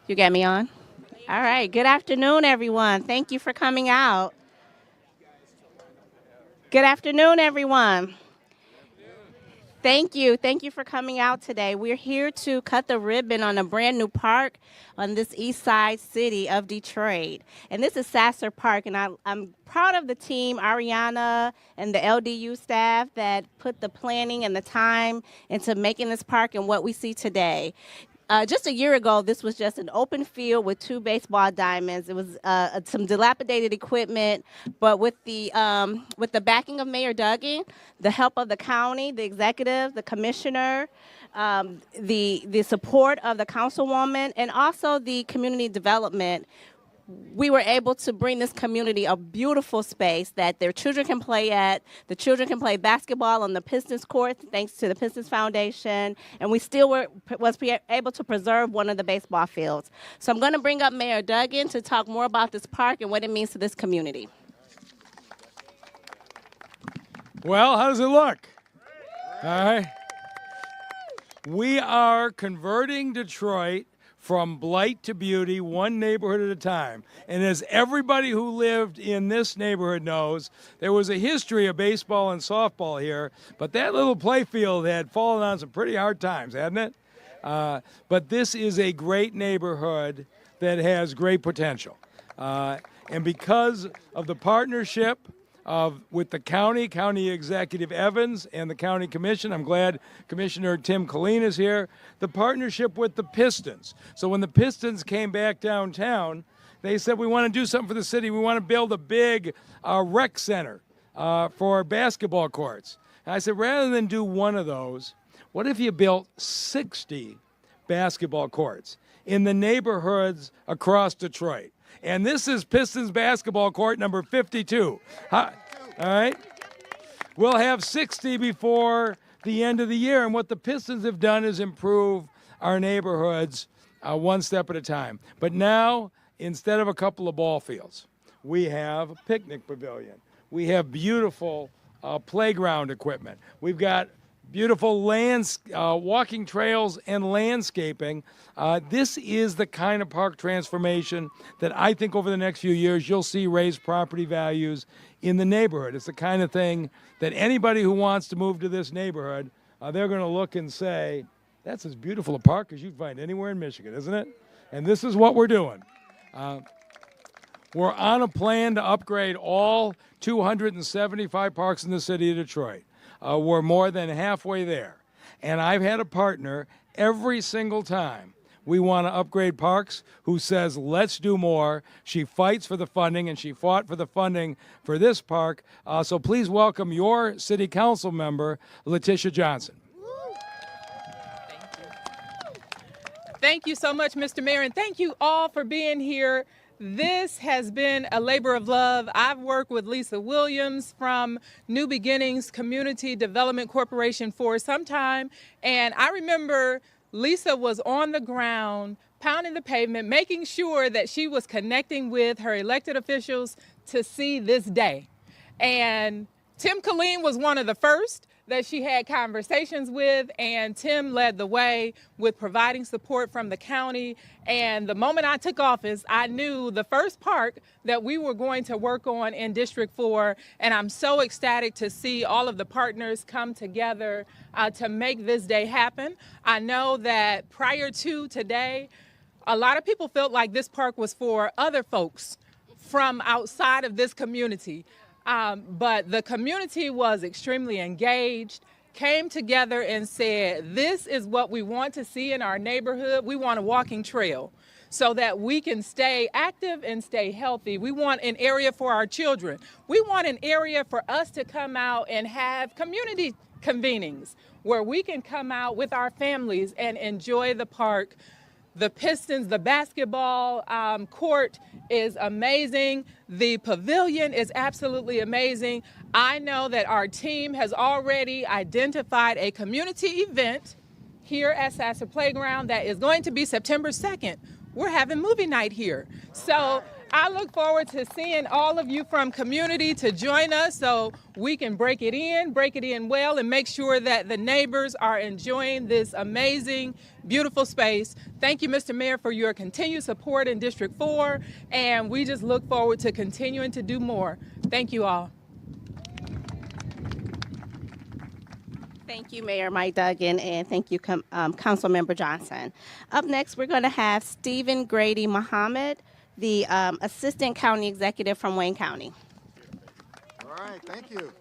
You get me on? All right. Good afternoon, everyone. Thank you for coming out. Good afternoon, everyone. Thank you. Thank you for coming out today. We're here to cut the ribbon on a brand new park on this east side city of Detroit. And this is Sasser Park. And I'm proud of the team, Ariana and the LDU staff that put the planning and the time into making this park and what we see today. Just a year ago, this was just an open field with two baseball diamonds. It was some dilapidated equipment, but with the backing of Mayor Duggan, the help of the county, the executive, the commissioner, the support of the councilwoman, and also the community development, we were able to bring this community a beautiful space that their children can play at. The children can play basketball on the Pistons court thanks to the Pistons Foundation, and we still was able to preserve one of the baseball fields. So I'm going to bring up Mayor Duggan to talk more about this park and what it means to this community. Well, how does it look? All right. We are converting Detroit from blight to beauty, one neighborhood at a time. And as everybody who lived in this neighborhood knows, there was a history of baseball and softball here, but that little playfield had fallen on some pretty hard times, hadn't it? But this is a great neighborhood that has great potential. And because of the partnership with the county executive Evans and the county commission. I'm glad Commissioner Tim Killeen is here. The partnership with the Pistons. So when the Pistons came back downtown, they said, we want to do something for the city. We want to build a big rec center for basketball courts. And I said, rather than do one of those, what if you built 60 basketball courts in the neighborhoods across Detroit? And this is Pistons basketball court number 52. All right? We'll have 60 before the end of the year. And what the Pistons have done is improve our neighborhoods one step at a time. But now, instead of a couple of ball fields, we have a picnic pavilion. We have beautiful playground equipment. We've got beautiful walking trails and landscaping. This is the kind of park transformation that I think over the next few years you'll see raise property values in the neighborhood. It's the kind of thing that anybody who wants to move to this neighborhood, they're going to look and say, that's as beautiful a park as you'd find anywhere in Michigan, isn't it? And this is what we're doing. We're on a plan to upgrade all 275 parks in the city of Detroit. We're more than halfway there. And I've had a partner every single time we want to upgrade parks who says, let's do more. She fights for the funding, and she fought for the funding for this park. So please welcome your city council member, Letitia Johnson. Thank you so much, Mr. Mayor, and thank you all for being here. This has been a labor of love. I've worked with Lisa Williams from New Beginnings Community Development Corporation for some time, and I remember Lisa was on the ground, pounding the pavement, making sure that she was connecting with her elected officials to see this day. And Tim Killeen was one of the first that she had conversations with, and Tim led the way with providing support from the county. And the moment I took office, I knew the first park that we were going to work on in District 4, and I'm so ecstatic to see all of the partners come together to make this day happen. I know that prior to today, a lot of people felt like this park was for other folks from outside of this community. But the community was extremely engaged, came together and said, this is what we want to see in our neighborhood. We want a walking trail so that we can stay active and stay healthy. We want an area for our children. We want an area for us to come out and have community convenings where we can come out with our families and enjoy the park. The Pistons, the basketball court is amazing. The pavilion is absolutely amazing. I know that our team has already identified a community event here at Sasser Playground that is going to be September 2nd. We're having movie night here. So I look forward to seeing all of you from community to join us so we can break it in well, and make sure that the neighbors are enjoying this amazing, beautiful space. Thank you, Mr. Mayor, for your continued support in District 4, and we just look forward to continuing to do more. Thank you all. Thank you, Mayor Mike Duggan, and thank you, Councilmember Johnson. Up next, we're going to have Stephen Grady Muhammad, the Assistant County Executive from Wayne County. All right, thank you.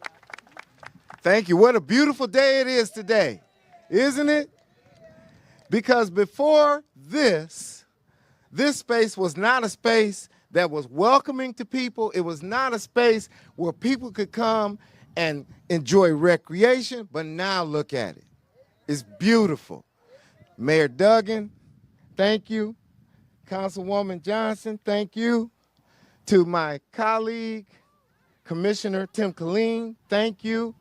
Thank you. What a beautiful day it is today, isn't it? Because before this space was not a space that was welcoming to people. It was not a space where people could come and enjoy recreation, but now look at it. It's beautiful. Mayor Duggan, thank you. Councilwoman Johnson, thank you. To my colleague, Commissioner Tim Killeen, thank you.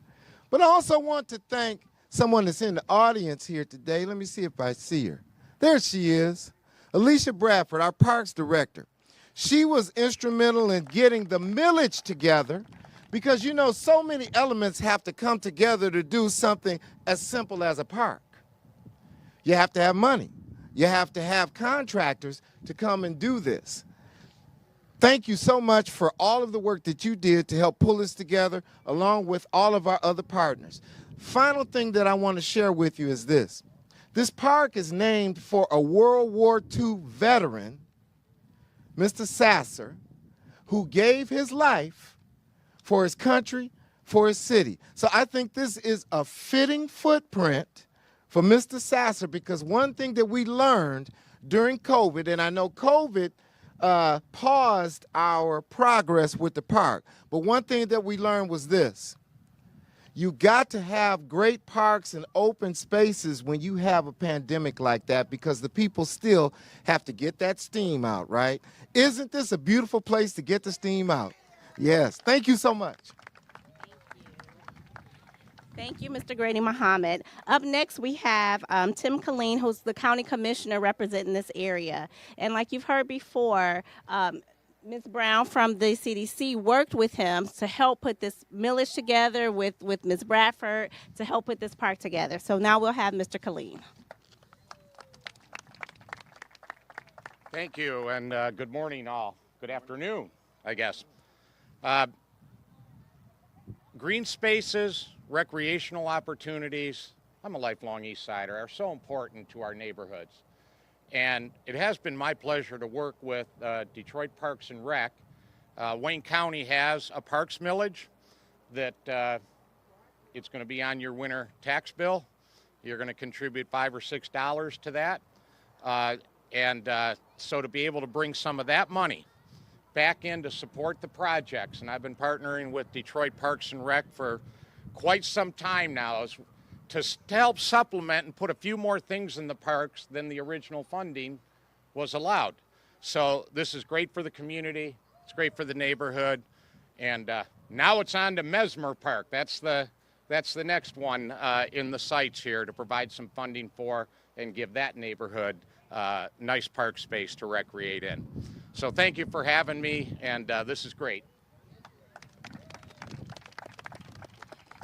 But I also want to thank someone that's in the audience here today. Let me see if I see her. There she is, Alicia Bradford, our Parks Director. She was instrumental in getting the millage together because, you know, so many elements have to come together to do something as simple as a park. You have to have money. You have to have contractors to come and do this. Thank you so much for all of the work that you did to help pull this together, along with all of our other partners. Final thing that I want to share with you is this. This park is named for a World War II veteran, Mr. Sasser, who gave his life for his country, for his city. So I think this is a fitting footprint for Mr. Sasser, because one thing that we learned during COVID, and I know COVID paused our progress with the park, but one thing that we learned was this. You got to have great parks and open spaces when you have a pandemic like that, because the people still have to get that steam out, right? Isn't this a beautiful place to get the steam out? Yes. Thank you so much. Thank you, Mr. Grady Muhammad. Up next, we have Tim Killeen, who's the county commissioner representing this area. And like you've heard before, Ms. Brown from the CDC worked with him to help put this millage together with Ms. Bradford to help put this park together. So now we'll have Mr. Killeen. Thank you, and good morning, all. Good afternoon, I guess. Green spaces, recreational opportunities, I'm a lifelong East Sider, are so important to our neighborhoods. And it has been my pleasure to work with Detroit Parks and Rec. Wayne County has a parks millage that it's going to be on your winter tax bill. You're going to contribute $5 or $6 to that. So to be able to bring some of that money back in to support the projects, and I've been partnering with Detroit Parks and Rec for quite some time now, is to help supplement and put a few more things in the parks than the original funding was allowed. So this is great for the community, it's great for the neighborhood, and now it's on to Mesmer Park. That's the next one in the sites here to provide some funding for and give that neighborhood nice park space to recreate in. So thank you for having me, and this is great.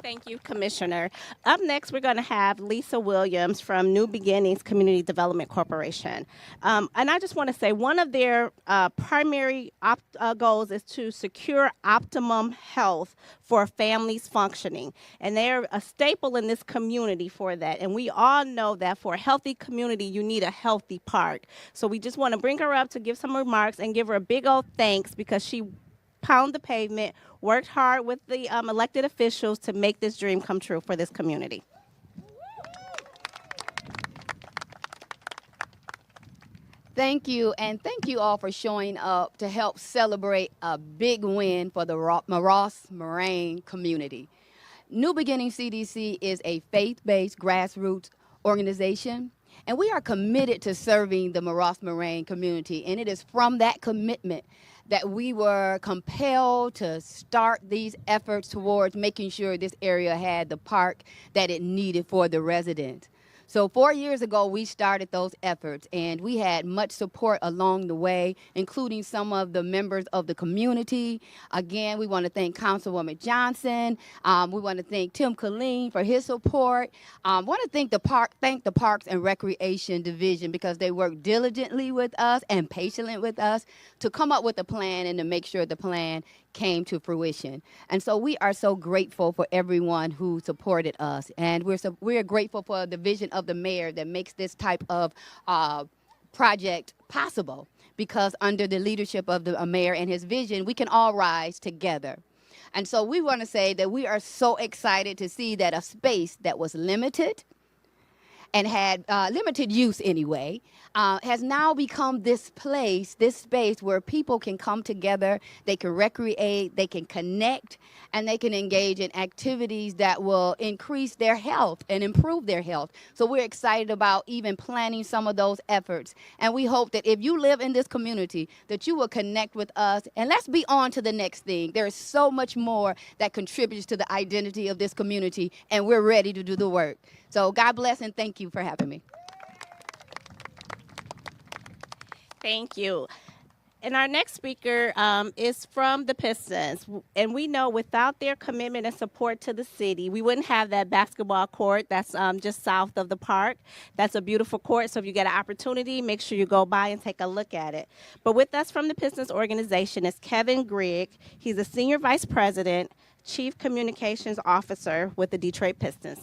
Thank you, Commissioner. Up next, we're going to have Lisa Williams from New Beginnings Community Development Corporation. And I just want to say one of their primary goals is to secure optimum health for families functioning. And they're a staple in this community for that. And we all know that for a healthy community, you need a healthy park. So we just want to bring her up to give some remarks and give her a big old thanks, because she pounded the pavement, worked hard with the elected officials to make this dream come true for this community. Thank you, and thank you all for showing up to help celebrate a big win for the Ross Moraine community. New Beginning CDC is a faith-based grassroots organization, and we are committed to serving the Ross Moraine community, and it is from that commitment that we were compelled to start these efforts towards making sure this area had the park that it needed for the residents. So 4 years ago, we started those efforts, and we had much support along the way, including some of the members of the community. Again, we want to thank Councilwoman Johnson. We want to thank Tim Colleen for his support. Want to thank the Parks and Recreation Division because they worked diligently with us and patiently with us to come up with a plan and to make sure the plan came to fruition. And so we are so grateful for everyone who supported us. And we're grateful for the vision of the mayor that makes this type of project possible, because under the leadership of the mayor and his vision, we can all rise together. And so we want to say that we are so excited to see that a space that was limited and had limited use anyway, has now become this space where people can come together, they can recreate, they can connect, and they can engage in activities that will increase their health and improve their health. So we're excited about even planning some of those efforts. And we hope that if you live in this community, that you will connect with us. And let's be on to the next thing. There is so much more that contributes to the identity of this community, and we're ready to do the work. So God bless and thank you for having me. Thank you. And our next speaker is from the Pistons. And we know without their commitment and support to the city, we wouldn't have that basketball court that's just south of the park. That's a beautiful court. So if you get an opportunity, make sure you go by and take a look at it. But with us from the Pistons organization is Kevin Grigg. He's a senior vice president, chief communications officer with the Detroit Pistons.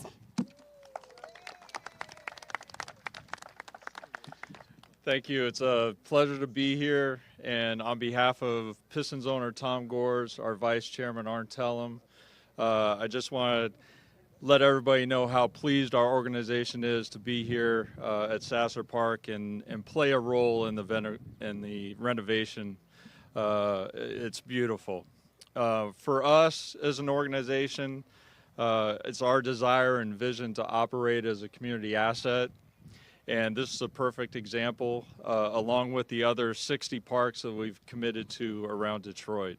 Thank you. It's a pleasure to be here. And on behalf of Pistons owner Tom Gores, our vice chairman Arn Tellem, I just want to let everybody know how pleased our organization is to be here at Sasser Park and play a role in the renovation. It's beautiful. For us as an organization, it's our desire and vision to operate as a community asset. And this is a perfect example, along with the other 60 parks that we've committed to around Detroit.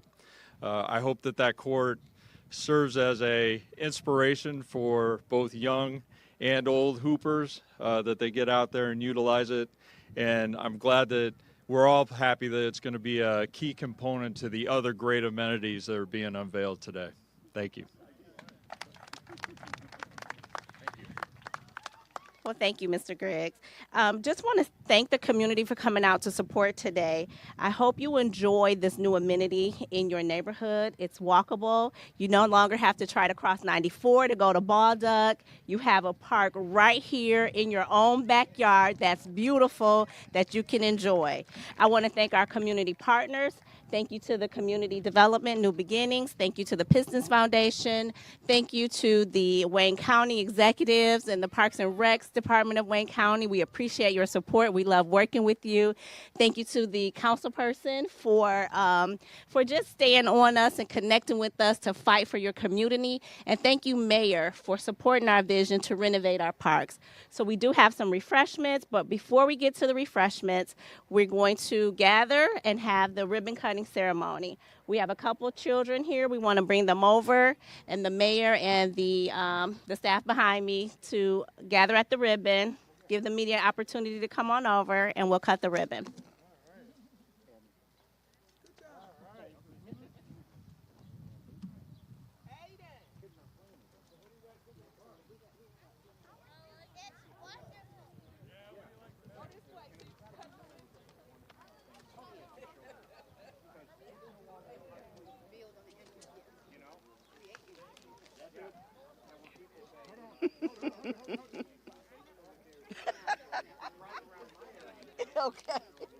I hope that court serves as an inspiration for both young and old hoopers, that they get out there and utilize it. And I'm glad that we're all happy that it's going to be a key component to the other great amenities that are being unveiled today. Thank you. Well, thank you, Mr. Griggs. Just want to thank the community for coming out to support today. I hope you enjoy this new amenity in your neighborhood. It's walkable. You no longer have to try to cross 94 to go to Baldock. You have a park right here in your own backyard that's beautiful that you can enjoy. I want to thank our community partners. Thank you to the Community Development New Beginnings. Thank you to the Pistons Foundation. Thank you to the Wayne County executives and the Parks and Recs Department of Wayne County. We appreciate your support. We love working with you. Thank you to the councilperson for just staying on us and connecting with us to fight for your community. And thank you, Mayor, for supporting our vision to renovate our parks. So we do have some refreshments, but before we get to the refreshments, we're going to gather and have the ribbon cutting ceremony. We have a couple of children here. We want to bring them over, and the mayor and the staff behind me to gather at the ribbon, give the media an opportunity to come on over, and we'll cut the ribbon. Okay.